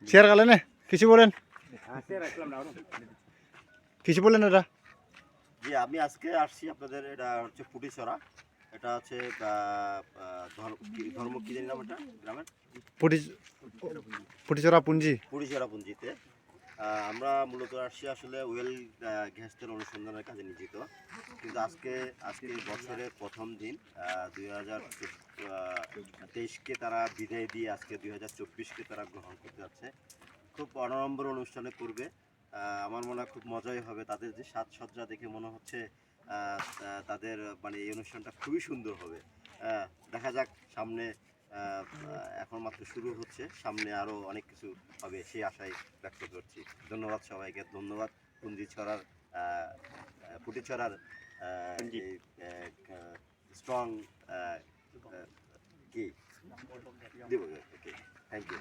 Share গেলেন কিছু বলেন, কিছু বলেন ওটা। জি, আমি আজকে আসছি আপনাদের, এটা হচ্ছে পুটিছড়া। এটা হচ্ছে ধর্ম কি জানি নাম এটা গ্রামের, পুটিচরা পুঞ্জি। পুটিছড়া পুঞ্জিতে। আমরা মূলত আসছি আসলে ওয়েল ঘ্যাসের অনুসন্ধানের কাজে নিয়োজিত। কিন্তু আজকে বছরের প্রথম দিন 2023কে তারা বিদায় দিয়ে আজকে 2024কে তারা গ্রহণ করতে যাচ্ছে। খুব অনড়ম্বর অনুষ্ঠানে করবে। আমার মনে হয় খুব মজাই হবে। তাদের যে সাজসজ্জা দেখে মনে হচ্ছে তাদের মানে এই অনুষ্ঠানটা খুবই সুন্দর হবে। দেখা যাক সামনে, এখন মাত্র শুরু হচ্ছে, সামনে আরও অনেক কিছু হবে সেই আশায় ব্যক্ত করছি। ধন্যবাদ সবাইকে, ধন্যবাদ পুঞ্জিছড়ার পুটিছড়ার এই স্ট্রং কি দিব, ওকে, থ্যাংক ইউ।